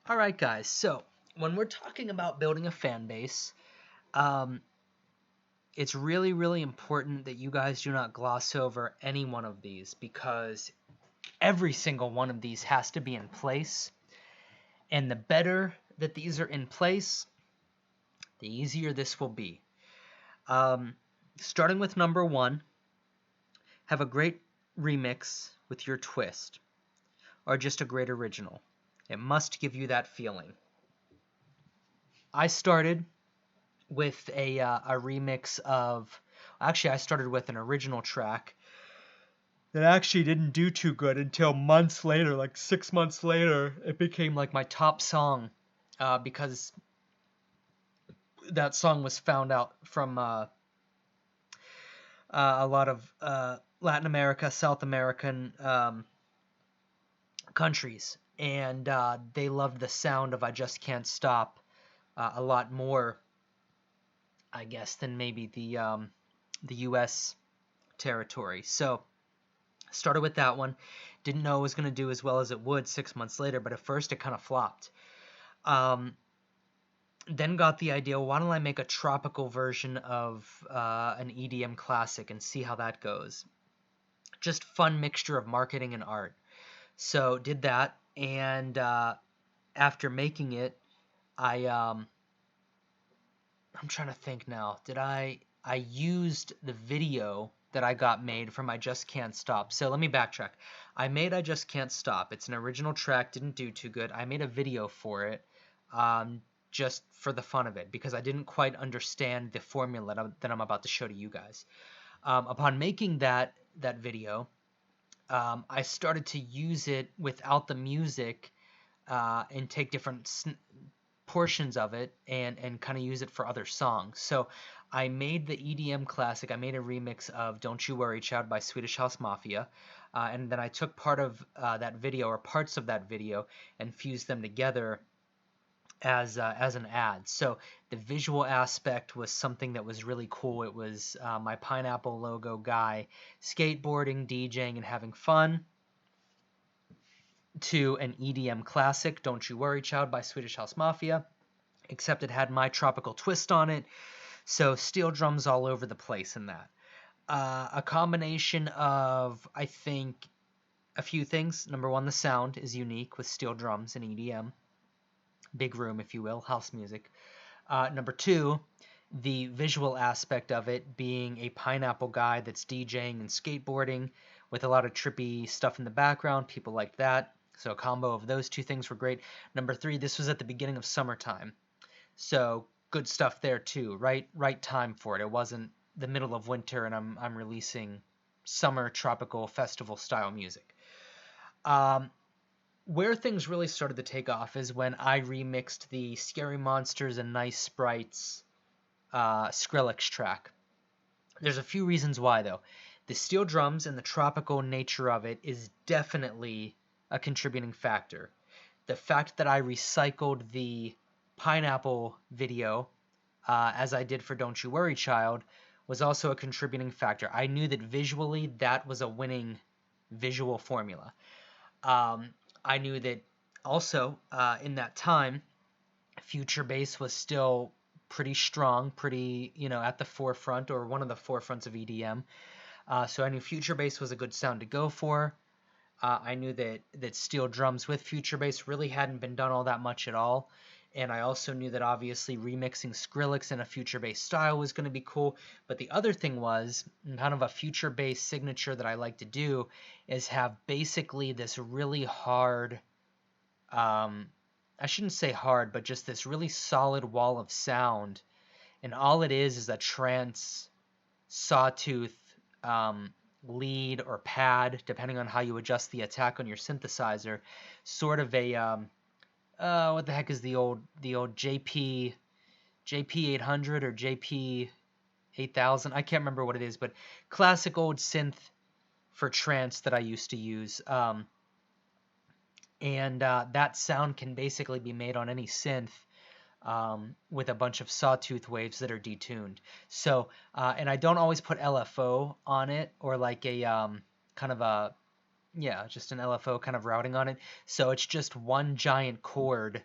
All right, guys. So when we're talking about building a fan base, um, it's really, really important that you guys do not gloss over any one of these because every single one of these has to be in place. And the better that these are in place, the easier this will be. Um, Starting with number one, have a great remix with your twist or just a great original. It must give you that feeling. I started with a remix of. Actually, I started with an original track that actually didn't do too good until months later, like 6 months later. It became like my top song because that song was found out from a lot of Latin America, South American countries, and they loved the sound of "I Just Can't Stop" a lot more, I guess, than maybe the U.S. territory. So started with that one. Didn't know it was going to do as well as it would 6 months later, but at first it kind of flopped. Then got the idea, why don't I make a tropical version of an EDM classic and see how that goes? Just fun mixture of marketing and art. So did that, and after making it, I'm trying to think now. I used the video that I got made from I Just Can't Stop. So let me backtrack. I made I Just Can't Stop. It's an original track, didn't do too good. I made a video for it just for the fun of it because I didn't quite understand the formula that I'm about to show to you guys. Upon making that video, I started to use it without the music and take different portions of it and kind of use it for other songs. So I made the EDM classic. I made a remix of "Don't You Worry Child" by Swedish House Mafia, and then I took part of that video or parts of that video and fused them together as an ad. So the visual aspect was something that was really cool. It was my Pineapple logo guy skateboarding, DJing, and having fun, to an EDM classic, "Don't You Worry Child" by Swedish House Mafia, except it had my tropical twist on it. So steel drums all over the place in that. A combination of, I think, a few things. Number one, the sound is unique with steel drums and EDM. Big room, if you will, house music. Number two, the visual aspect of it being a pineapple guy that's DJing and skateboarding with a lot of trippy stuff in the background. People like that. So a combo of those two things were great. Number three, this was at the beginning of summertime. So good stuff there too. Right time for it. It wasn't the middle of winter and I'm releasing summer tropical festival style music. Where things really started to take off is when I remixed the Scary Monsters and Nice Sprites Skrillex track. There's a few reasons why, though. The steel drums and the tropical nature of it is definitely a contributing factor. The fact that I recycled the pineapple video, as I did for "Don't You Worry Child," was also a contributing factor. I knew that visually that was a winning visual formula. I knew that also in that time, future bass was still pretty strong, pretty, at the forefront or one of the forefronts of EDM. So I knew future bass was a good sound to go for. I knew that steel drums with future bass really hadn't been done all that much at all. And I also knew that obviously remixing Skrillex in a future bass style was going to be cool. But the other thing was, kind of a future bass signature that I like to do, is have basically this really hard, I shouldn't say hard, but just this really solid wall of sound. And all it is a trance sawtooth lead or pad, depending on how you adjust the attack on your synthesizer. Sort of a what the heck is the old JP 800 or JP 8000? I can't remember what it is, but classic old synth for trance that I used to use. And that sound can basically be made on any synth with a bunch of sawtooth waves that are detuned. So, and I don't always put LFO on it or like a kind of just an LFO kind of routing on it. So it's just one giant chord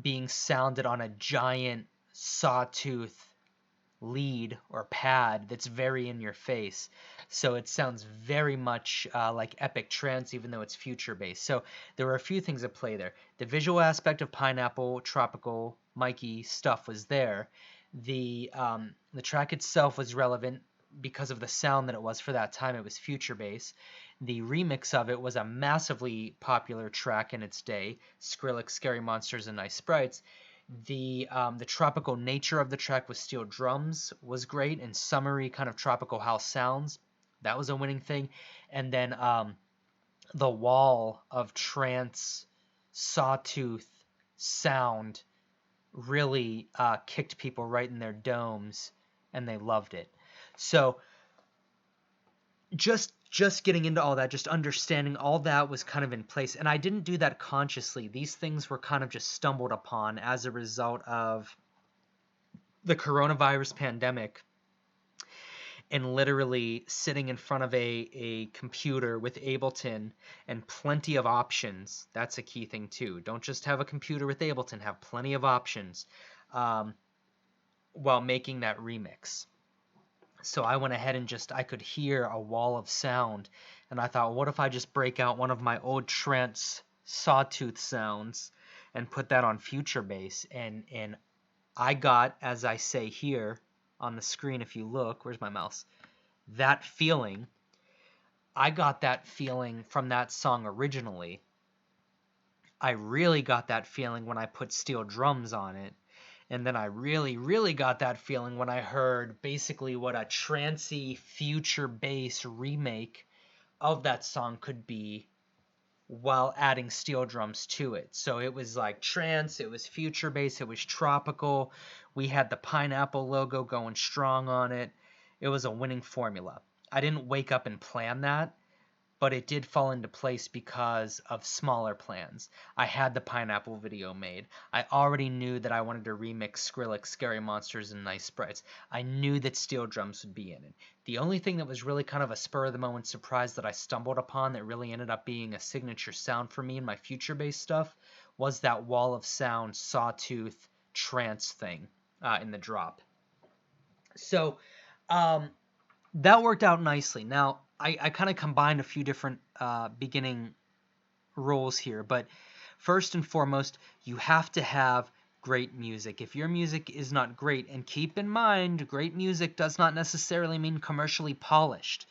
being sounded on a giant sawtooth lead or pad that's very in your face. So it sounds very much like epic trance, even though it's future based. So there were a few things at play there. The visual aspect of Pineapple, Tropical, Mikey stuff was there. The track itself was relevant because of the sound that it was for that time. It was future based. The remix of it was a massively popular track in its day. Skrillex, Scary Monsters, and Nice Sprites. The tropical nature of the track with steel drums was great, and summery kind of tropical house sounds. That was a winning thing. And then the wall of trance sawtooth sound really kicked people right in their domes, and they loved it. So just getting into all that, just understanding all that was kind of in place. And I didn't do that consciously. These things were kind of just stumbled upon as a result of the coronavirus pandemic and literally sitting in front of a computer with Ableton and plenty of options. That's a key thing too. Don't just have a computer with Ableton, have plenty of options while making that remix. So I went ahead and I could hear a wall of sound, and I thought, what if I just break out one of my old trance sawtooth sounds and put that on Future Bass? And I got, as I say here on the screen, if you look, where's my mouse? That feeling, I got that feeling from that song originally. I really got that feeling when I put steel drums on it. And then I really, really got that feeling when I heard basically what a trancey future bass remake of that song could be while adding steel drums to it. So it was like trance, it was future bass, it was tropical. We had the Pineapple logo going strong on it. It was a winning formula. I didn't wake up and plan that, but it did fall into place because of smaller plans. I had the Pineapple video made. I already knew that I wanted to remix Skrillex, Scary Monsters, and Nice Sprites. I knew that steel drums would be in it. The only thing that was really kind of a spur-of-the-moment surprise that I stumbled upon that really ended up being a signature sound for me in my future-based stuff was that wall of sound, sawtooth, trance thing in the drop. So that worked out nicely. Now, I kind of combined a few different beginning roles here, but first and foremost, you have to have great music. If your music is not great, and keep in mind, great music does not necessarily mean commercially polished.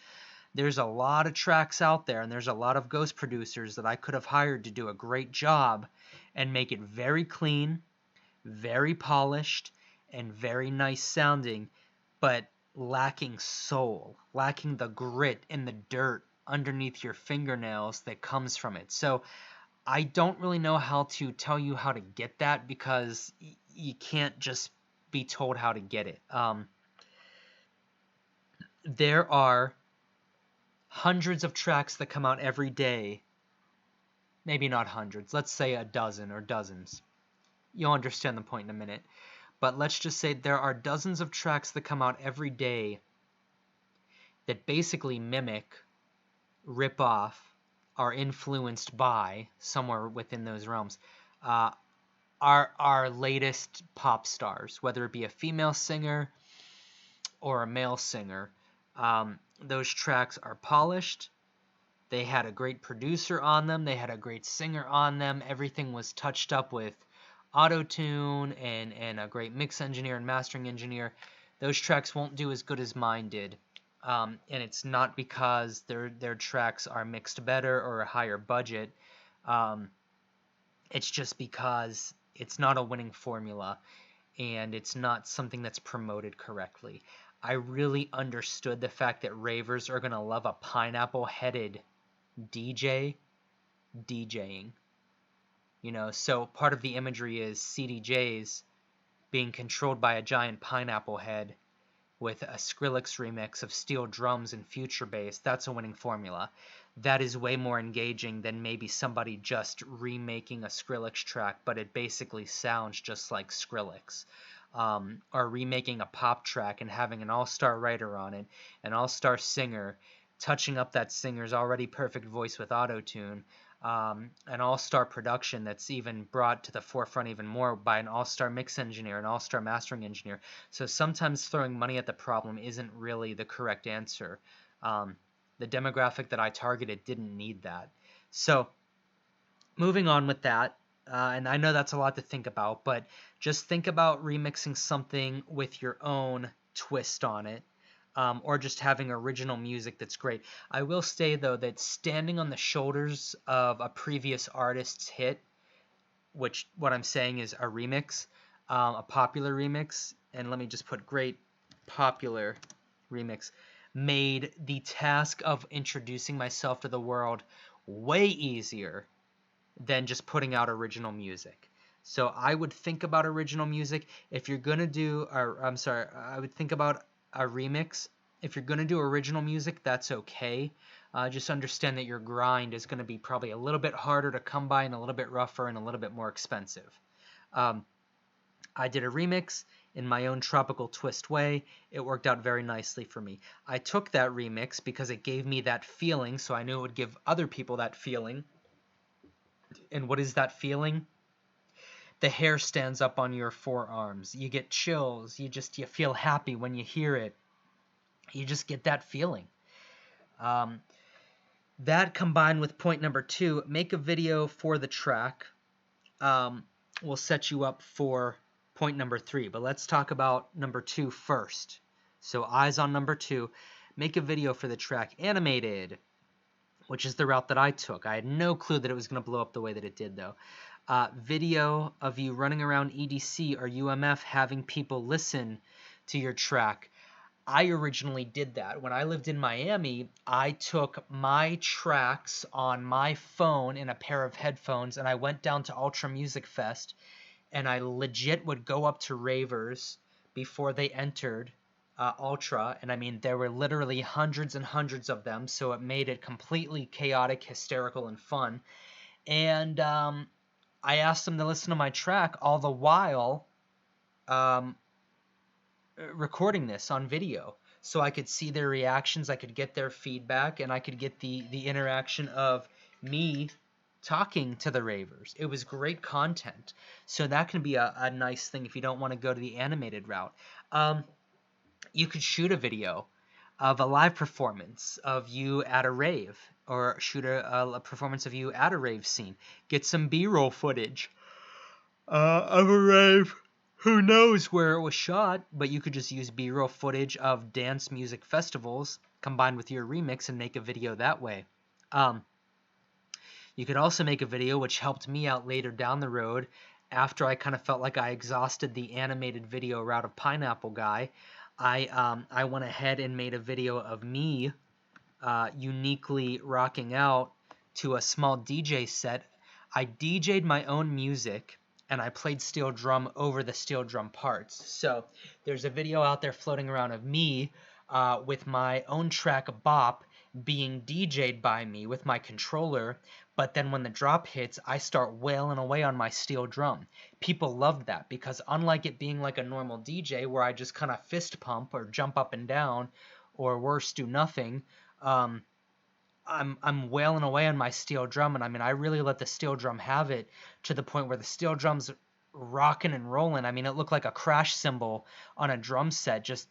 There's a lot of tracks out there, and there's a lot of ghost producers that I could have hired to do a great job and make it very clean, very polished, and very nice sounding, but lacking soul, lacking the grit and the dirt underneath your fingernails that comes from it. So I don't really know how to tell you how to get that because you can't just be told how to get it. There are hundreds of tracks that come out every day. Maybe not hundreds. Let's say a dozen or dozens. You'll understand the point in a minute. But let's just say there are dozens of tracks that come out every day that basically mimic, rip off, are influenced by, somewhere within those realms, our latest pop stars, whether it be a female singer or a male singer. Those tracks are polished. They had a great producer on them. They had a great singer on them. Everything was touched up with auto-tune and a great mix engineer and mastering engineer. Those tracks won't do as good as mine did. And it's not because their tracks are mixed better or a higher budget. It's just because it's not a winning formula and it's not something that's promoted correctly. I really understood the fact that ravers are going to love a pineapple-headed DJ DJing. You know, so part of the imagery is CDJs being controlled by a giant pineapple head with a Skrillex remix of steel drums and future bass. That's a winning formula. That is way more engaging than maybe somebody just remaking a Skrillex track, but it basically sounds just like Skrillex. Or remaking a pop track and having an all-star writer on it, an all-star singer, touching up that singer's already perfect voice with auto-tune. an all-star production that's even brought to the forefront even more by an all-star mix engineer, an all-star mastering engineer. So sometimes throwing money at the problem isn't really the correct answer. The demographic that I targeted didn't need that. So moving on with that, and I know that's a lot to think about, but just think about remixing something with your own twist on it, or just having original music that's great. I will say, though, that standing on the shoulders of a previous artist's hit, which what I'm saying is a remix, a popular remix, and let me just put great popular remix, made the task of introducing myself to the world way easier than just putting out original music. So I would think about original music if you're gonna do, or I'm sorry, I would think about a remix. If you're gonna do original music, that's okay. Just understand that your grind is gonna be probably a little bit harder to come by and a little bit rougher and a little bit more expensive. I did a remix in my own tropical twist way. It worked out very nicely for me. I took that remix because it gave me that feeling, so I knew it would give other people that feeling. And what is that feeling? The hair stands up on your forearms. You get chills. You feel happy when you hear it. You just get that feeling. That combined with point number 2, make a video for the track, will set you up for point number 3. But let's talk about number 2 first. So eyes on number 2. Make a video for the track, animated, which is the route that I took. I had no clue that it was going to blow up the way that it did, though. Video of you running around EDC or UMF having people listen to your track. I originally did that. When I lived in Miami, I took my tracks on my phone in a pair of headphones, and I went down to Ultra Music Fest, and I legit would go up to ravers before they entered Ultra, and I mean, there were literally hundreds and hundreds of them, so it made it completely chaotic, hysterical, and fun. And I asked them to listen to my track, all the while recording this on video, so I could see their reactions, I could get their feedback, and I could get the interaction of me talking to the ravers. It was great content, so that can be a nice thing if you don't want to go to the animated route. You could shoot a video of a live performance of you at a rave, or shoot a performance of you at a rave scene. Get some B-roll footage of a rave. Who knows where it was shot, but you could just use B-roll footage of dance music festivals combined with your remix and make a video that way. You could also make a video, which helped me out later down the road after I kind of felt like I exhausted the animated video route of Pineapple Guy. I went ahead and made a video of me uniquely rocking out to a small DJ set. I DJ'd my own music, and I played steel drum over the steel drum parts. So there's a video out there floating around of me with my own track Bop being DJ'd by me with my controller, but then when the drop hits, I start wailing away on my steel drum. People loved that because unlike it being like a normal DJ where I just kind of fist pump or jump up and down, or worse, do nothing, I'm wailing away on my steel drum, and I mean, I really let the steel drum have it to the point where the steel drum's rocking and rolling. I mean, it looked like a crash cymbal on a drum set, just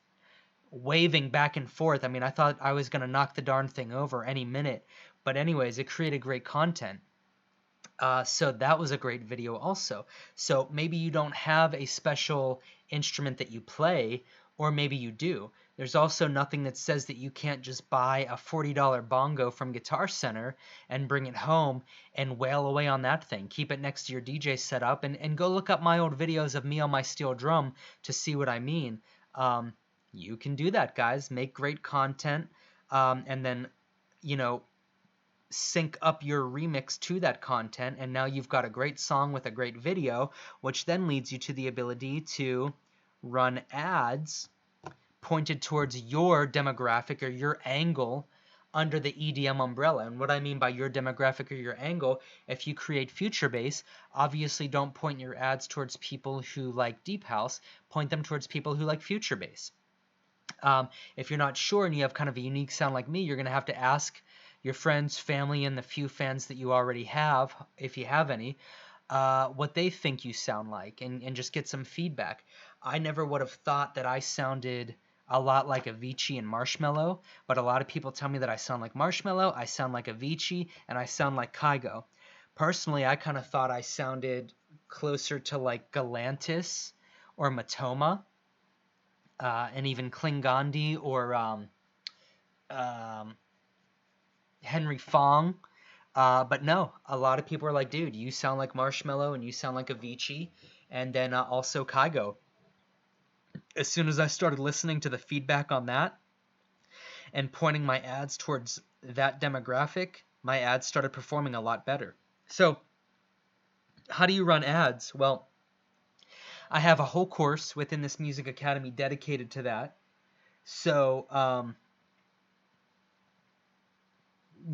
waving back and forth. I mean, I thought I was going to knock the darn thing over any minute. But anyways, it created great content. So that was a great video also. So maybe you don't have a special instrument that you play, or maybe you do. There's also nothing that says that you can't just buy a $40 bongo from Guitar Center and bring it home and wail away on that thing. Keep it next to your DJ setup, and go look up my old videos of me on my steel drum to see what I mean. You can do that, guys. Make great content, and then, sync up your remix to that content, and now you've got a great song with a great video, which then leads you to the ability to run ads pointed towards your demographic or your angle under the EDM umbrella. And what I mean by your demographic or your angle, if you create Future Bass, obviously don't point your ads towards people who like Deep House, point them towards people who like Future Bass. If you're not sure and you have kind of a unique sound like me, you're going to have to ask your friends, family, and the few fans that you already have, if you have any, what they think you sound like, and just get some feedback. I never would have thought that I sounded a lot like Avicii and Marshmello, but a lot of people tell me that I sound like Marshmello, I sound like Avicii, and I sound like Kygo. Personally, I kind of thought I sounded closer to like Galantis or Matoma, and even Klingandi or um, Henry Fong. But no, a lot of people are like, dude, you sound like Marshmello and you sound like Avicii, and then also Kygo. As soon as I started listening to the feedback on that and pointing my ads towards that demographic, my ads started performing a lot better. So, how do you run ads? Well, I have a whole course within this music academy dedicated to that. So,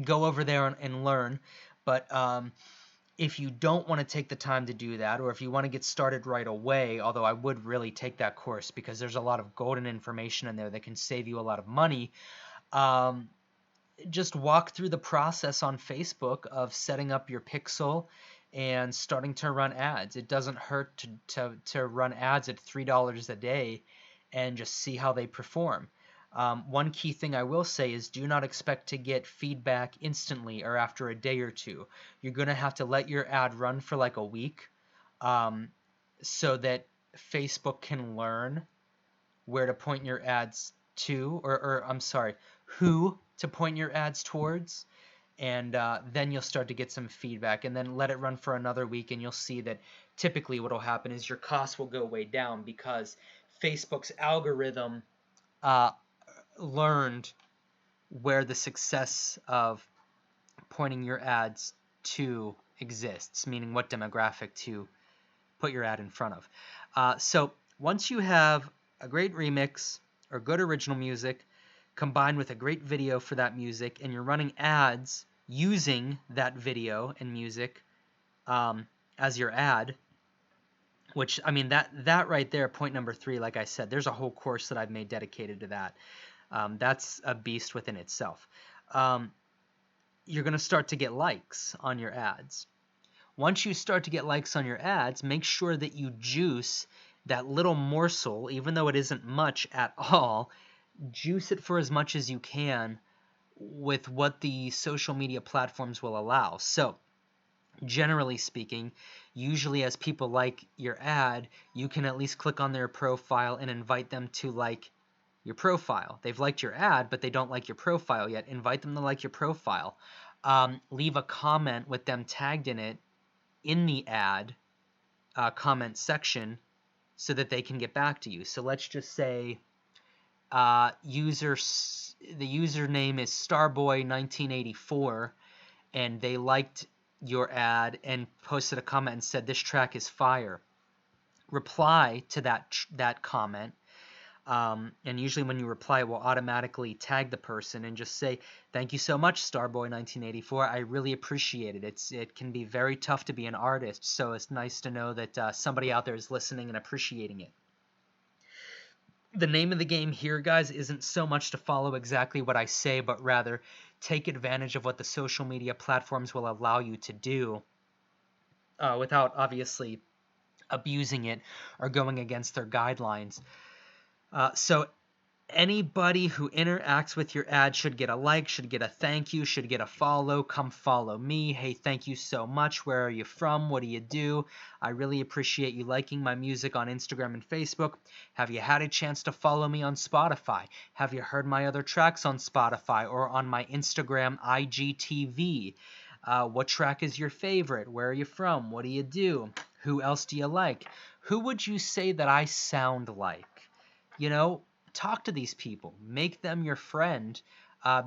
go over there and learn. But if you don't want to take the time to do that, or if you want to get started right away, although I would really take that course because there's a lot of golden information in there that can save you a lot of money, just walk through the process on Facebook of setting up your pixel and starting to run ads. It doesn't hurt to run ads at $3 a day and just see how they perform. One key thing I will say is do not expect to get feedback instantly or after a day or two. You're going to have to let your ad run for like a week, so that Facebook can learn where to point your ads to, or I'm sorry, who to point your ads towards, and then you'll start to get some feedback, and then let it run for another week, and you'll see that typically what will happen is your costs will go way down because Facebook's algorithm learned where the success of pointing your ads to exists, meaning what demographic to put your ad in front of. So once you have a great remix or good original music combined with a great video for that music, and you're running ads using that video and music as your ad, which, I mean, that right there, point number 3, like I said, there's a whole course that I've made dedicated to that. That's a beast within itself. You're going to start to get likes on your ads. Once you start to get likes on your ads, make sure that you juice that little morsel, even though it isn't much at all, juice it for as much as you can with what the social media platforms will allow. So, generally speaking, usually as people like your ad, you can at least click on their profile and invite them to like your profile. They've liked your ad, but they don't like your profile yet. Invite them to like your profile. Leave a comment with them tagged in it in the ad comment section so that they can get back to you. So let's just say the username is Starboy1984, and they liked your ad and posted a comment and said this track is fire. Reply to that comment. And usually when you reply, it will automatically tag the person and just say, thank you so much, Starboy1984. I really appreciate it. It can be very tough to be an artist, so it's nice to know that somebody out there is listening and appreciating it. The name of the game here, guys, isn't so much to follow exactly what I say, but rather take advantage of what the social media platforms will allow you to do without obviously abusing it or going against their guidelines. So anybody who interacts with your ad should get a like, should get a thank you, should get a follow. Come follow me. Hey, thank you so much. Where are you from? What do you do? I really appreciate you liking my music on Instagram and Facebook. Have you had a chance to follow me on Spotify? Have you heard my other tracks on Spotify or on my Instagram IGTV? What track is your favorite? Where are you from? What do you do? Who else do you like? Who would you say that I sound like? You know, talk to these people. Make them your friend,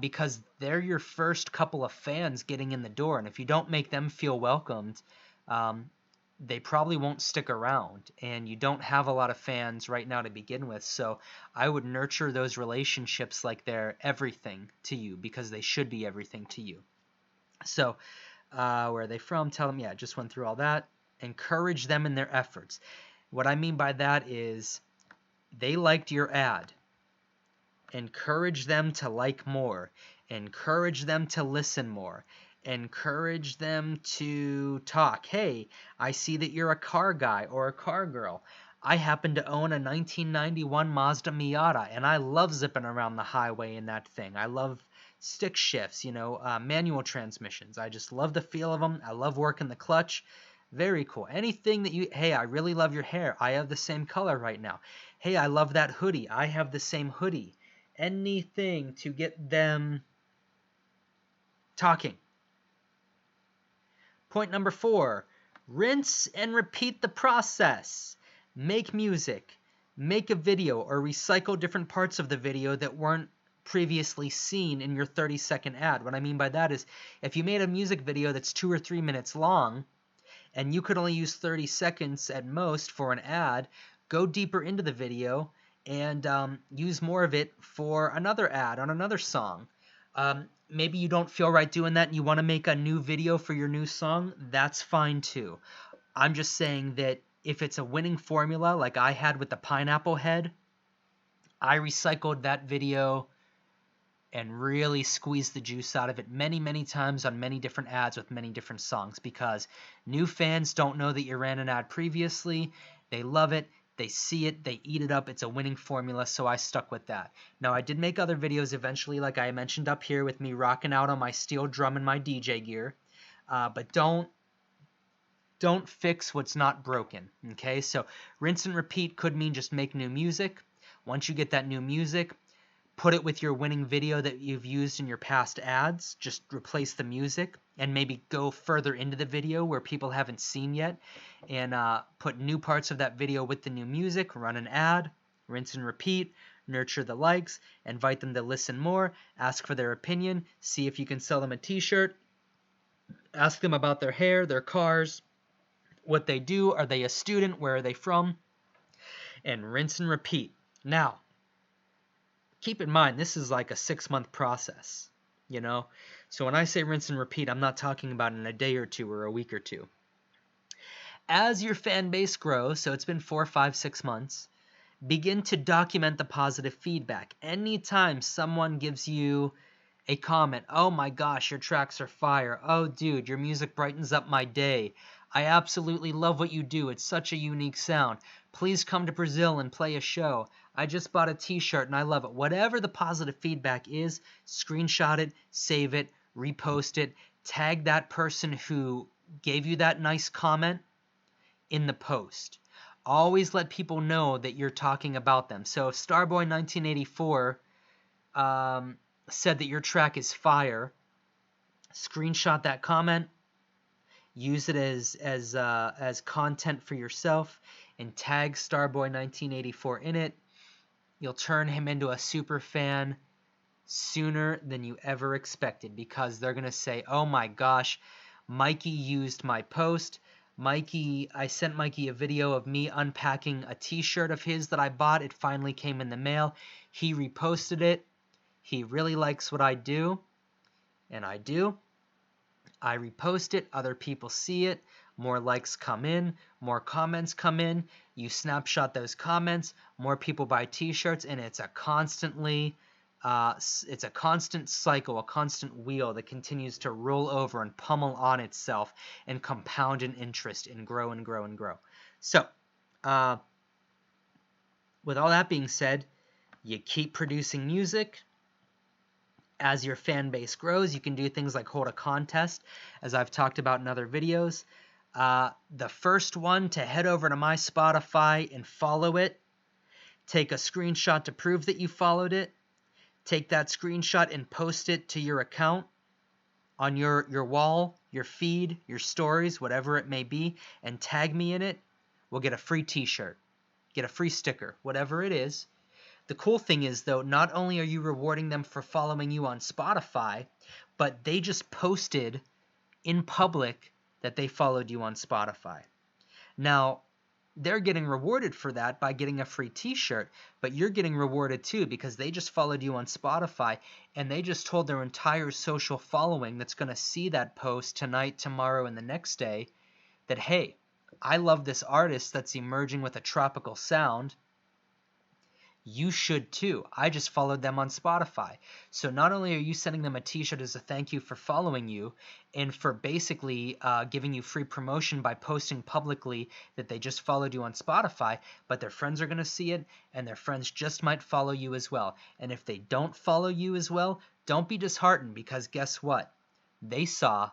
because they're your first couple of fans getting in the door. And if you don't make them feel welcomed, they probably won't stick around. And you don't have a lot of fans right now to begin with. So I would nurture those relationships like they're everything to you, because they should be everything to you. So where are they from? Tell them, yeah, just went through all that. Encourage them in their efforts. What I mean by that is they liked your ad. Encourage them to like more. Encourage them to listen more. Encourage them to talk. Hey, I see that you're a car guy or a car girl. I happen to own a 1991 Mazda Miata, and I love zipping around the highway in that thing. I love stick shifts, manual transmissions. I just love the feel of them. I love working the clutch. Very cool. Anything that hey, I really love your hair. I have the same color right now. Hey, I love that hoodie. I have the same hoodie. Anything to get them talking. Point number 4, rinse and repeat the process. Make music, make a video, or recycle different parts of the video that weren't previously seen in your 30-second ad. What I mean by that is if you made a music video that's 2 or 3 minutes long and you could only use 30 seconds at most for an ad, go deeper into the video and use more of it for another ad on another song. Maybe you don't feel right doing that and you want to make a new video for your new song, that's fine too. I'm just saying that if it's a winning formula like I had with the pineapple head, I recycled that video and really squeezed the juice out of it many, many times on many different ads with many different songs because new fans don't know that you ran an ad previously. They love it. They see it, they eat it up. It's a winning formula, so I stuck with that. Now, I did make other videos eventually, like I mentioned up here, with me rocking out on my steel drum and my DJ gear. But don't fix what's not broken, okay? So rinse and repeat could mean just make new music. Once you get that new music, put it with your winning video that you've used in your past ads. Just replace the music and maybe go further into the video where people haven't seen yet and put new parts of that video with the new music, run an ad, rinse and repeat, nurture the likes, invite them to listen more, ask for their opinion, see if you can sell them a t-shirt, ask them about their hair, their cars, what they do, are they a student, where are they from, and rinse and repeat. Now, keep in mind, this is like a 6-month process, So when I say rinse and repeat, I'm not talking about in a day or two or a week or two. As your fan base grows, so it's been 4, 5, 6 months, begin to document the positive feedback. Anytime someone gives you a comment, oh my gosh, your tracks are fire. Oh dude, your music brightens up my day. I absolutely love what you do. It's such a unique sound. Please come to Brazil and play a show. I just bought a t-shirt and I love it. Whatever the positive feedback is, screenshot it, save it, repost it, tag that person who gave you that nice comment in the post. Always let people know that you're talking about them. So if Starboy1984 said that your track is fire, screenshot that comment, use it as content for yourself, and tag Starboy1984 in it. You'll turn him into a super fan sooner than you ever expected because they're going to say, oh my gosh, Mikey used my post. I sent Mikey a video of me unpacking a t-shirt of his that I bought. It finally came in the mail. He reposted it. He really likes what I do, and I do. I repost it, other people see it, more likes come in, more comments come in, you snapshot those comments, more people buy t-shirts, and it's a constant cycle, a constant wheel that continues to roll over and pummel on itself and compound in interest and grow and grow and grow. So, with all that being said, you keep producing music. As your fan base grows, you can do things like hold a contest, as I've talked about in other videos. The first one to head over to my Spotify and follow it. Take a screenshot to prove that you followed it. Take that screenshot and post it to your account on your wall, your feed, your stories, whatever it may be, and tag me in it. We'll get a free t-shirt, get a free sticker, whatever it is. The cool thing is, though, not only are you rewarding them for following you on Spotify, but they just posted in public that they followed you on Spotify. Now, they're getting rewarded for that by getting a free t-shirt, but you're getting rewarded too because they just followed you on Spotify and they just told their entire social following that's going to see that post tonight, tomorrow, and the next day that, hey, I love this artist that's emerging with a tropical sound. you should too. I just followed them on Spotify. So not only are you sending them a t-shirt as a thank you for following you and for basically giving you free promotion by posting publicly that they just followed you on Spotify, but their friends are going to see it and their friends just might follow you as well. And if they don't follow you as well, don't be disheartened, because guess what? They saw.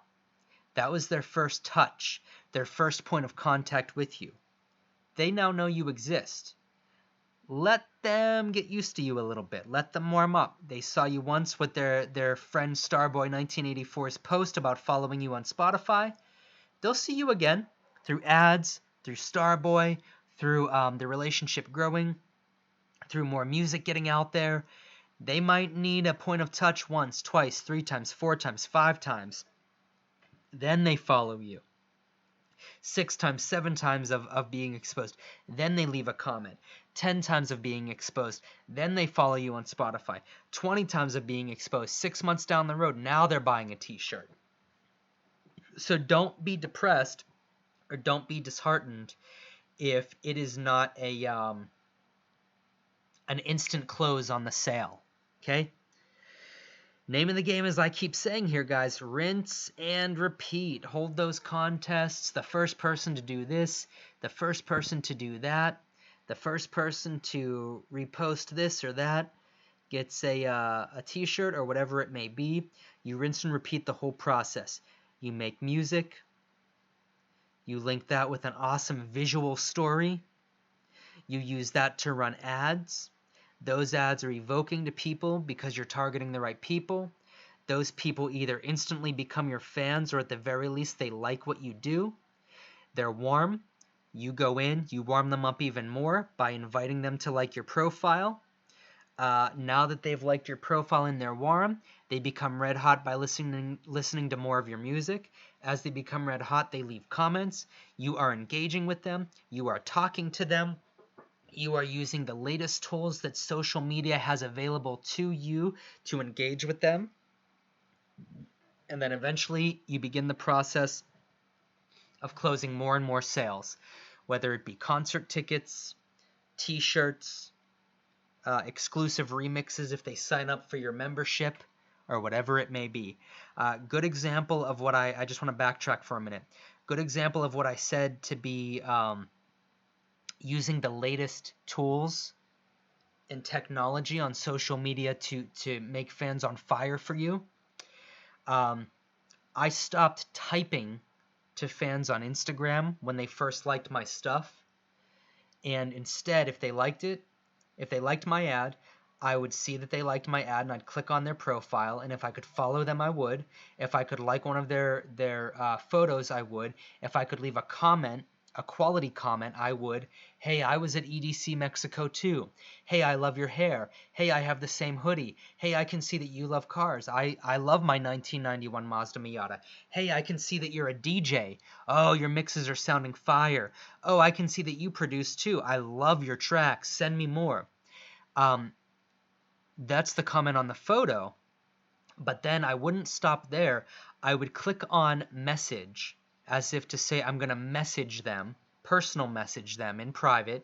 That was their first touch, their first point of contact with you. They now know you exist. Let them get used to you a little bit. Let them warm up. They saw you once with their friend Starboy1984's post about following you on Spotify. They'll see you again through ads, through Starboy, through the relationship growing, through more music getting out there. They might need a point of touch once, twice, 3 times, 4 times, 5 times. Then they follow you. 6 times, 7 times of being exposed. Then they leave a comment. 10 times of being exposed. Then they follow you on Spotify. 20 times of being exposed. 6 months down the road, now they're buying a t-shirt. So don't be depressed or don't be disheartened if it is not an instant close on the sale. Okay? Name of the game, as I keep saying here, guys, rinse and repeat. Hold those contests. The first person to do this, the first person to do that, the first person to repost this or that gets a t-shirt or whatever it may be. You rinse and repeat the whole process. You make music. You link that with an awesome visual story. You use that to run ads. Those ads are evoking to people because you're targeting the right people. Those people either instantly become your fans or at the very least they like what you do. They're warm. You go in, you warm them up even more by inviting them to like your profile. Now that they've liked your profile and they're warm, they become red hot by listening to more of your music. As they become red hot, they leave comments. You are engaging with them. You are talking to them. You are using the latest tools that social media has available to you to engage with them. And then eventually you begin the process of closing more and more sales, whether it be concert tickets, t-shirts, exclusive remixes if they sign up for your membership, or whatever it may be. Good example of what I just want to backtrack for a minute. Good example of what I said to be using the latest tools and technology on social media to make fans on fire for you. I stopped typing to fans on Instagram when they first liked my stuff, and instead, if they liked it, if they liked my ad, I would see that they liked my ad and I'd click on their profile, and if I could follow them, I would. If I could like one of their photos, I would. If I could leave a comment, a quality comment, I would. Hey, I was at EDC Mexico too. Hey, I love your hair. Hey, I have the same hoodie. Hey, I can see that you love cars. I love my 1991 Mazda Miata. Hey, I can see that you're a DJ. Oh, your mixes are sounding fire. Oh, I can see that you produce too. I love your tracks. Send me more. That's the comment on the photo. But then I wouldn't stop there. I would click on message, as if to say I'm going to message them, personal message them in private,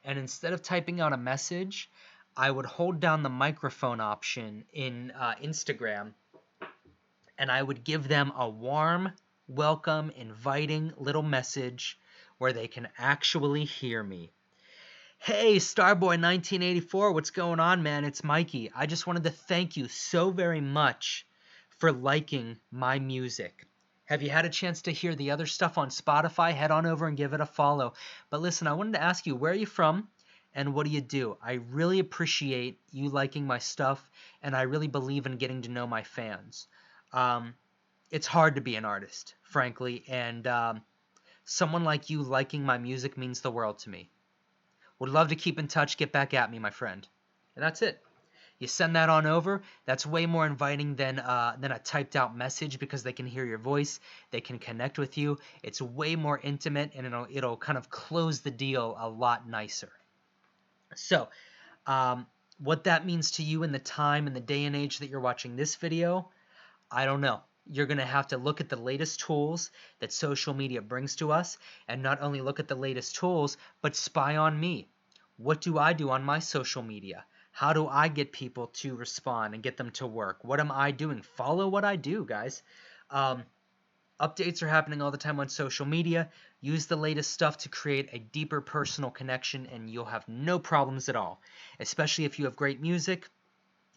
and instead of typing out a message, I would hold down the microphone option in Instagram, and I would give them a warm, welcome, inviting little message where they can actually hear me. Hey, Starboy1984, what's going on, man? It's Mikey. I just wanted to thank you so very much for liking my music. Have you had a chance to hear the other stuff on Spotify? Head on over and give it a follow. But listen, I wanted to ask you, where are you from and what do you do? I really appreciate you liking my stuff, and I really believe in getting to know my fans. It's hard to be an artist, frankly, and someone like you liking my music means the world to me. Would love to keep in touch. Get back at me, my friend. And that's it. You send that on over. That's way more inviting than a typed out message, because they can hear your voice. They can connect with you. It's way more intimate, and it'll kind of close the deal a lot nicer. So what that means to you in the time and the day and age that you're watching this video, I don't know. You're going to have to look at the latest tools that social media brings to us, and not only look at the latest tools, but spy on me. What do I do on my social media? How do I get people to respond and get them to work? What am I doing? Follow what I do, guys. Um, Updates are happening all the time on social media. Use the latest stuff to create a deeper personal connection, and you'll have no problems at all, especially if you have great music,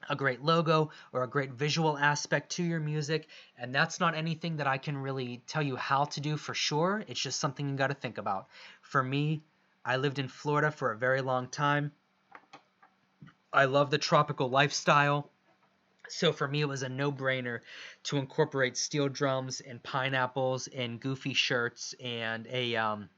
a great logo, or a great visual aspect to your music. And that's not anything that I can really tell you how to do for sure. It's just something you got to think about. For me, I lived in Florida for a very long time. I love the tropical lifestyle. So for me, it was a no-brainer to incorporate steel drums and pineapples and goofy shirts and a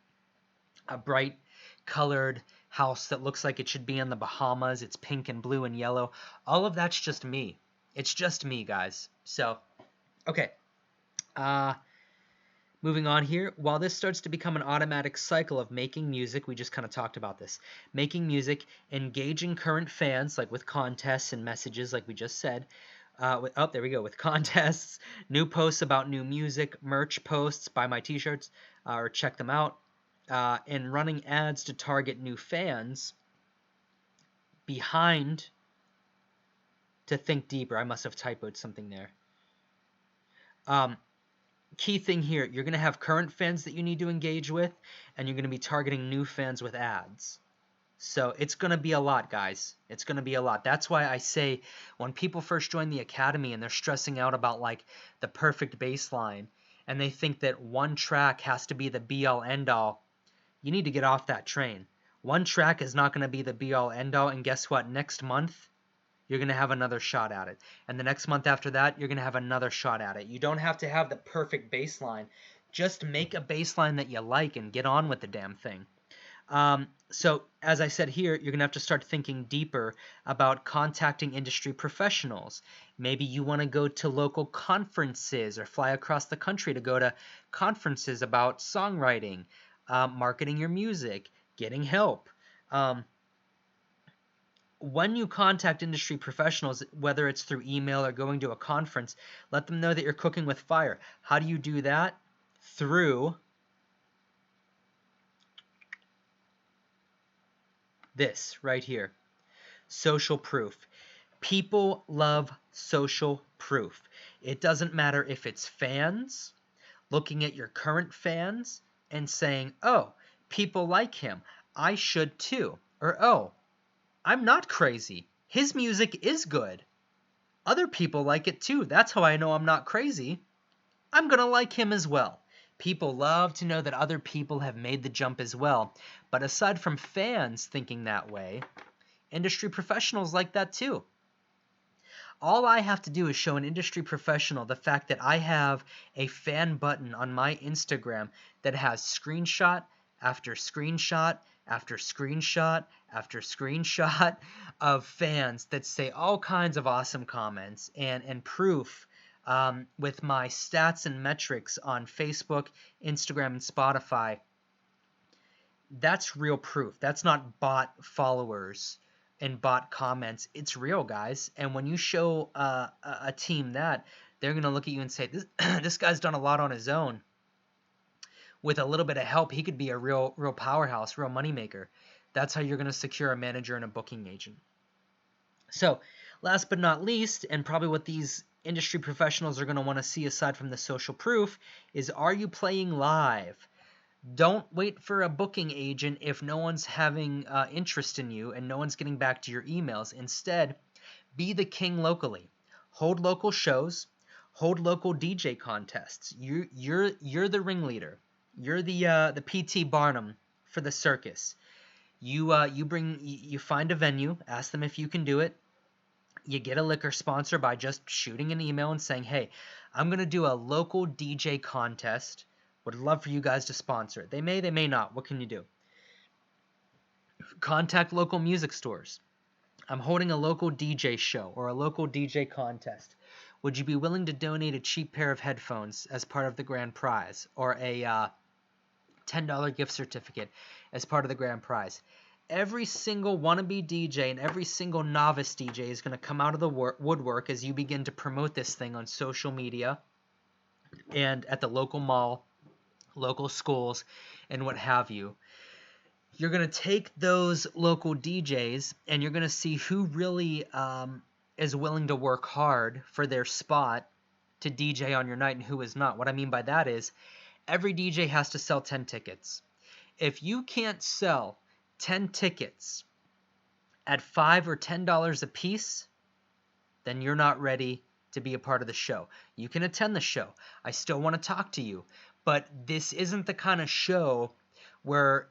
bright colored house that looks like it should be in the Bahamas. It's pink and blue and yellow. All of that's just me. It's just me, guys. So, okay. Moving on here. While this starts to become an automatic cycle of making music, we just kind of talked about this. Making music, engaging current fans, like with contests and messages, like we just said. There we go, with contests, new posts about new music, merch posts, buy my t-shirts, or check them out, and running ads to target new fans. Behind, to think deeper, I must have typoed something there. Key thing here, you're going to have current fans that you need to engage with, and you're going to be targeting new fans with ads. So it's going to be a lot, guys. It's going to be a lot. That's why I say when people first join the academy and they're stressing out about like the perfect bass line, and they think that one track has to be the be-all end-all, you need to get off that train. One track is not going to be the be-all end-all, and guess what? Next month, you're going to have another shot at it. And the next month after that, you're going to have another shot at it. You don't have to have the perfect bass line. Just make a bass line that you like and get on with the damn thing. So as I said here, you're going to have to start thinking deeper about contacting industry professionals. Maybe you want to go to local conferences or fly across the country to go to conferences about songwriting, marketing your music, getting help. When you contact industry professionals, whether it's through email or going to a conference, let them know that you're cooking with fire. How do you do that? Through this right here. Social proof. People love social proof. It doesn't matter if it's fans, looking at your current fans and saying, oh, people like him, I should too. Or, oh, I'm not crazy. His music is good. Other people like it too. That's how I know I'm not crazy. I'm going to like him as well. People love to know that other people have made the jump as well. But aside from fans thinking that way, industry professionals like that too. All I have to do is show an industry professional the fact that I have a fan button on my Instagram that has screenshot after screenshot after screenshot after screenshot of fans that say all kinds of awesome comments and proof with my stats and metrics on Facebook, Instagram, and Spotify. That's real proof. That's not bot followers and bot comments. It's real, guys. And when you show a team that, they're going to look at you and say, this guy's done a lot on his own. With a little bit of help, he could be a real powerhouse, real moneymaker. That's how you're going to secure a manager and a booking agent. So, last but not least, and probably what these industry professionals are going to want to see aside from the social proof, is are you playing live? Don't wait for a booking agent if no one's having interest in you and no one's getting back to your emails. Instead, be the king locally. Hold local shows. Hold local DJ contests. You're the ringleader. You're the P.T. Barnum for the circus. You find a venue. Ask them if you can do it. You get a liquor sponsor by just shooting an email and saying, hey, I'm going to do a local DJ contest. Would love for you guys to sponsor it. They may not. What can you do? Contact local music stores. I'm holding a local DJ show or a local DJ contest. Would you be willing to donate a cheap pair of headphones as part of the grand prize, or a $10 gift certificate as part of the grand prize? Every single wannabe DJ and every single novice DJ is going to come out of the woodwork as you begin to promote this thing on social media and at the local mall, local schools, and what have you. you're going to take those local DJs and you're going to see who really is willing to work hard for their spot to DJ on your night and who is not. What I mean by that is every DJ has to sell 10 tickets. If you can't sell 10 tickets at $5 or $10 a piece, then you're not ready to be a part of the show. You can attend the show. I still want to talk to you. But this isn't the kind of show where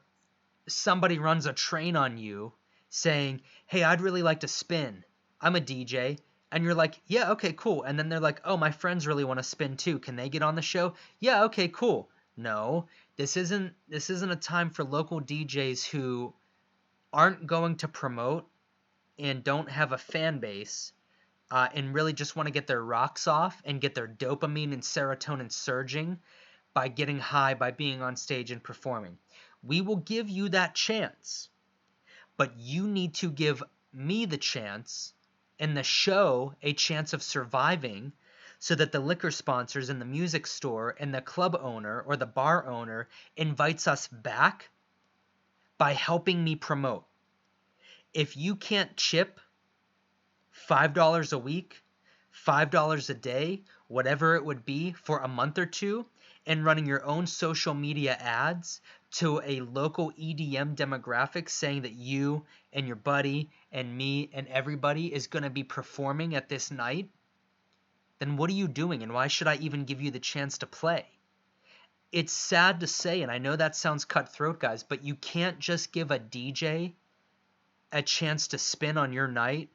somebody runs a train on you saying, hey, I'd really like to spin. I'm a DJ. And you're like, yeah, okay, cool. And then they're like, oh, my friends really want to spin too. Can they get on the show? Yeah, okay, cool. No, this isn't a time for local DJs who aren't going to promote and don't have a fan base and really just want to get their rocks off and get their dopamine and serotonin surging by getting high by being on stage and performing. We will give you that chance, but you need to give me the chance and the show a chance of surviving so that the liquor sponsors and the music store and the club owner or the bar owner invites us back by helping me promote. If you can't chip $5 a week, $5 a day, whatever it would be for a month or two, and running your own social media ads to a local EDM demographic saying that you and your buddy and me and everybody is going to be performing at this night, then what are you doing and why should I even give you the chance to play? It's sad to say, and I know that sounds cutthroat, guys, but you can't just give a DJ a chance to spin on your night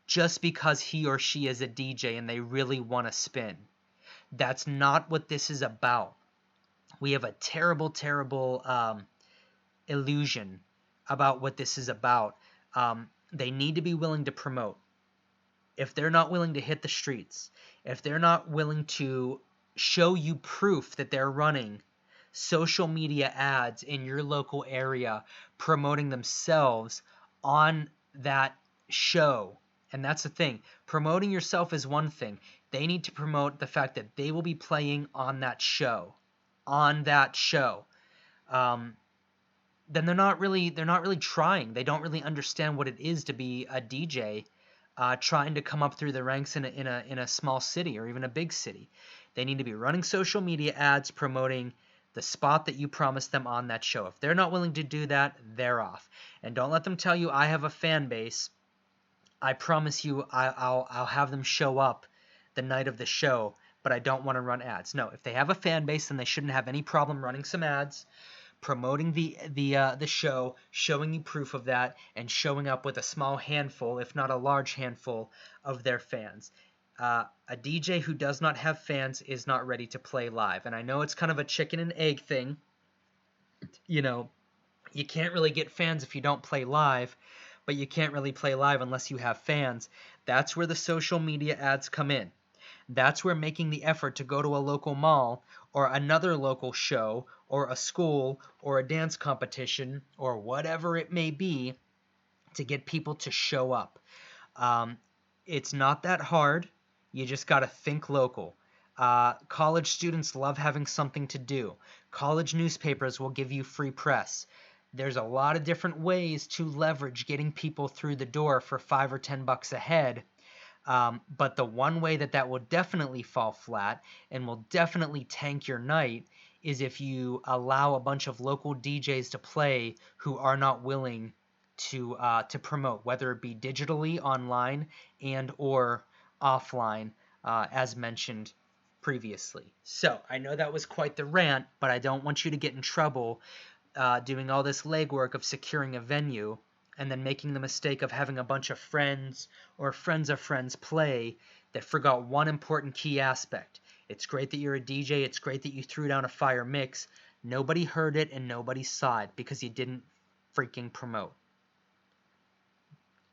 just because he or she is a DJ and they really want to spin. That's not what this is about. We have a terrible, terrible illusion about what this is about. They need to be willing to promote. If they're not willing to hit the streets, if they're not willing to show you proof that they're running social media ads in your local area promoting themselves on that show, and that's the thing, promoting yourself is one thing. They need to promote the fact that they will be playing on that show. Then they're not really trying. They don't really understand what it is to be a DJ trying to come up through the ranks in a small city or even a big city. They need to be running social media ads promoting the spot that you promised them on that show. If they're not willing to do that, they're off. And don't let them tell you I have a fan base. I promise you I'll have them show up the night of the show, but I don't want to run ads. No, if they have a fan base, then they shouldn't have any problem running some ads, promoting the show, showing you proof of that, and showing up with a small handful, if not a large handful, of their fans. A DJ who does not have fans is not ready to play live. And I know it's kind of a chicken and egg thing. You know, you can't really get fans if you don't play live, but you can't really play live unless you have fans. That's where the social media ads come in. That's where making the effort to go to a local mall or another local show or a school or a dance competition or whatever it may be to get people to show up. It's not that hard. You just got to think local. College students love having something to do. College newspapers will give you free press. There's a lot of different ways to leverage getting people through the door for $5 or $10 a head. But the one way that will definitely fall flat and will definitely tank your night is if you allow a bunch of local DJs to play who are not willing to promote, whether it be digitally, online, and or offline, as mentioned previously. So I know that was quite the rant, but I don't want you to get in trouble doing all this legwork of securing a venue and then making the mistake of having a bunch of friends or friends of friends play that forgot one important key aspect. It's great that you're a DJ. It's great that you threw down a fire mix. Nobody heard it and nobody saw it because you didn't freaking promote.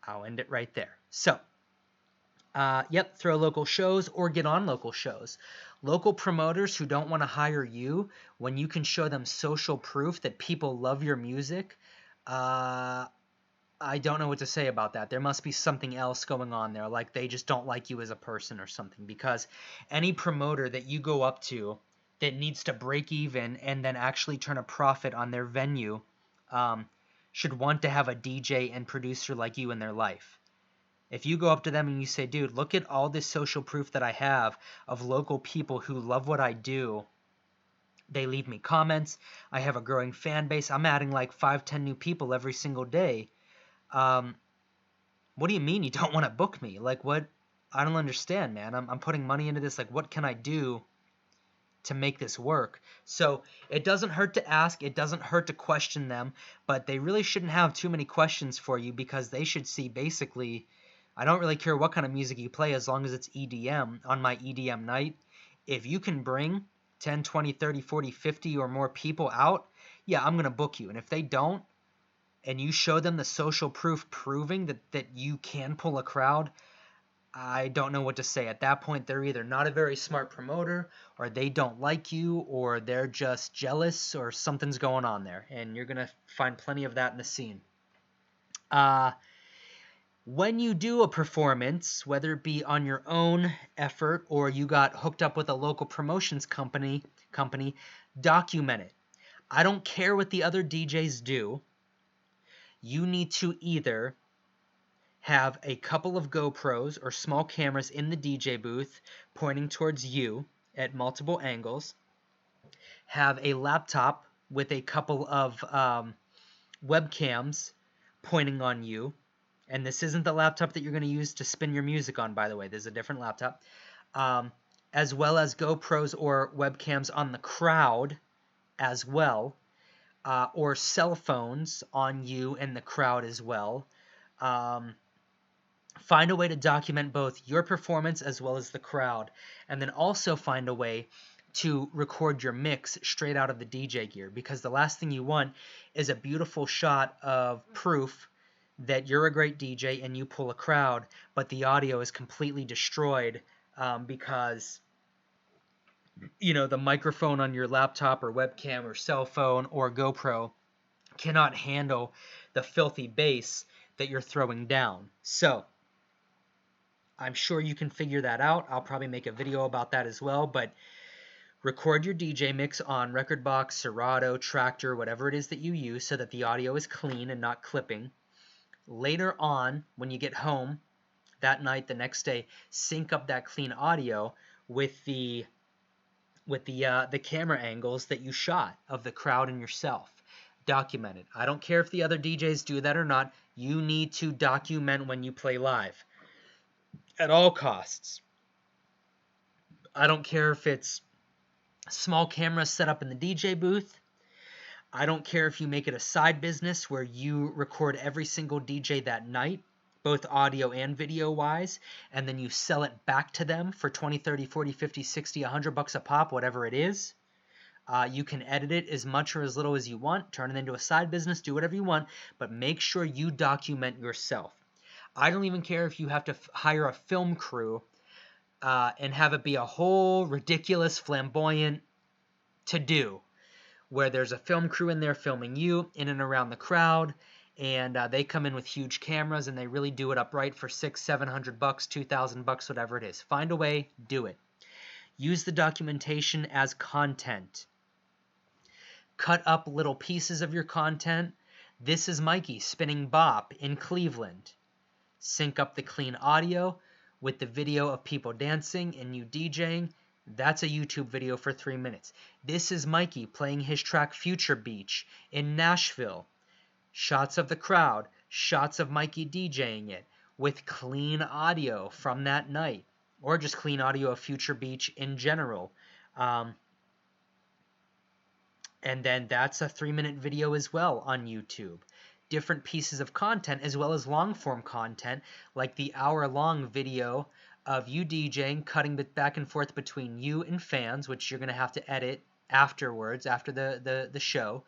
I'll end it right there. So, throw local shows or get on local shows. Local promoters who don't want to hire you when you can show them social proof that people love your music, I don't know what to say about that. There must be something else going on there, like they just don't like you as a person or something, because any promoter that you go up to that needs to break even and then actually turn a profit on their venue, should want to have a DJ and producer like you in their life. If you go up to them and you say, dude, look at all this social proof that I have of local people who love what I do. They leave me comments. I have a growing fan base. I'm adding like 5-10 new people every single day. What do you mean you don't want to book me? Like, what? I don't understand, man. I'm putting money into this. Like, what can I do to make this work? So it doesn't hurt to ask. It doesn't hurt to question them. But they really shouldn't have too many questions for you, because they should see basically, I don't really care what kind of music you play as long as it's EDM. On my EDM night, if you can bring 10, 20, 30, 40, 50 or more people out, yeah, I'm going to book you. And if they don't, and you show them the social proof proving that you can pull a crowd, I don't know what to say. At that point, they're either not a very smart promoter, or they don't like you, or they're just jealous, or something's going on there. And you're going to find plenty of that in the scene. When you do a performance, whether it be on your own effort or you got hooked up with a local promotions company, document it. I don't care what the other DJs do. You need to either have a couple of GoPros or small cameras in the DJ booth pointing towards you at multiple angles, have a laptop with a couple of webcams pointing on you, and this isn't the laptop that you're going to use to spin your music on, by the way. There's a different laptop, as well as GoPros or webcams on the crowd as well, or cell phones on you and the crowd as well. Find a way to document both your performance as well as the crowd, and then also find a way to record your mix straight out of the DJ gear, because the last thing you want is a beautiful shot of proof that you're a great DJ and you pull a crowd, but the audio is completely destroyed because the microphone on your laptop or webcam or cell phone or GoPro cannot handle the filthy bass that you're throwing down. So I'm sure you can figure that out. I'll probably make a video about that as well, but record your DJ mix on Rekordbox, Serato, Traktor, whatever it is that you use, so that the audio is clean and not clipping. Later on, when you get home that night, the next day, sync up that clean audio with the camera angles that you shot of the crowd and yourself. Document it. I don't care if the other DJs do that or not. You need to document when you play live at all costs. I don't care if it's small cameras set up in the DJ booth. I don't care if you make it a side business where you record every single DJ that night, both audio and video wise, and then you sell it back to them for 20, 30, 40, 50, 60, $100 a pop, whatever it is. You can edit it as much or as little as you want, turn it into a side business, do whatever you want, but make sure you document yourself. I don't even care if you have to hire a film crew and have it be a whole ridiculous, flamboyant to-do, where there's a film crew in there filming you in and around the crowd, and they come in with huge cameras and they really do it upright for $600-700, $2,000, whatever it is. Find a way, do it. Use the documentation as content. Cut up little pieces of your content. This is Mikey spinning bop in Cleveland. Sync up the clean audio with the video of people dancing and you DJing. That's a YouTube video for 3 minutes. This is Mikey playing his track Future Beach in Nashville. Shots of the crowd, shots of Mikey DJing it with clean audio from that night, or just clean audio of Future Beach in general. And then that's a 3-minute video as well on YouTube. Different pieces of content as well as long-form content, like the hour-long video of you DJing, cutting back and forth between you and fans, which you're going to have to edit afterwards, after the show,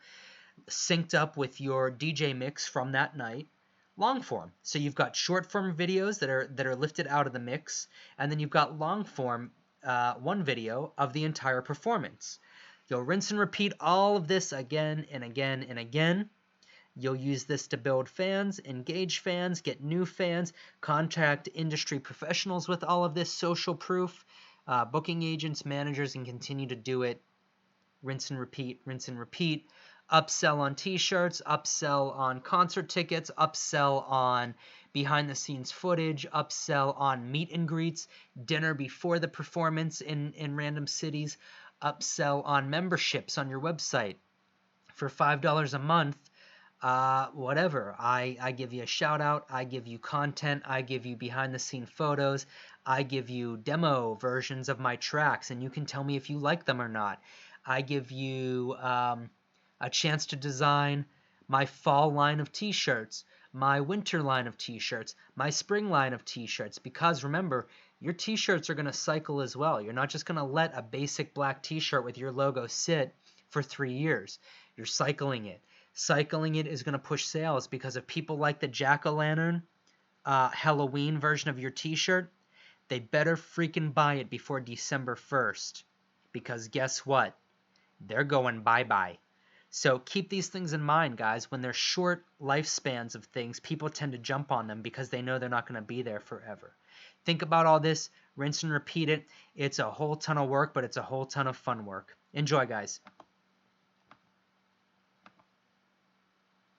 synced up with your DJ mix from that night. Long form. So you've got short form videos that are lifted out of the mix, and then you've got long form, one video of the entire performance. You'll rinse and repeat all of this again and again and again. You'll use this to build fans, engage fans, get new fans, contact industry professionals with all of this social proof, booking agents, managers, and continue to do it. Rinse and repeat, rinse and repeat. upsell on t-shirts, upsell on concert tickets, upsell on behind the scenes footage, upsell on meet and greets, dinner before the performance in random cities, upsell on memberships on your website. For $5 a month, whatever. I give you a shout out, I give you content, I give you behind the scene photos, I give you demo versions of my tracks, and you can tell me if you like them or not. I give you a chance to design my fall line of t-shirts, my winter line of t-shirts, my spring line of t-shirts, because remember, your t-shirts are going to cycle as well. You're not just going to let a basic black t-shirt with your logo sit for 3 years. You're cycling it. Cycling it is going to push sales, because if people like the jack-o'-lantern Halloween version of your t-shirt, they better freaking buy it before December 1st, because guess what? They're going bye-bye. So keep these things in mind, guys. When they're short lifespans of things, people tend to jump on them because they know they're not going to be there forever. Think about all this, rinse and repeat it. It's a whole ton of work, but it's a whole ton of fun work. Enjoy, guys.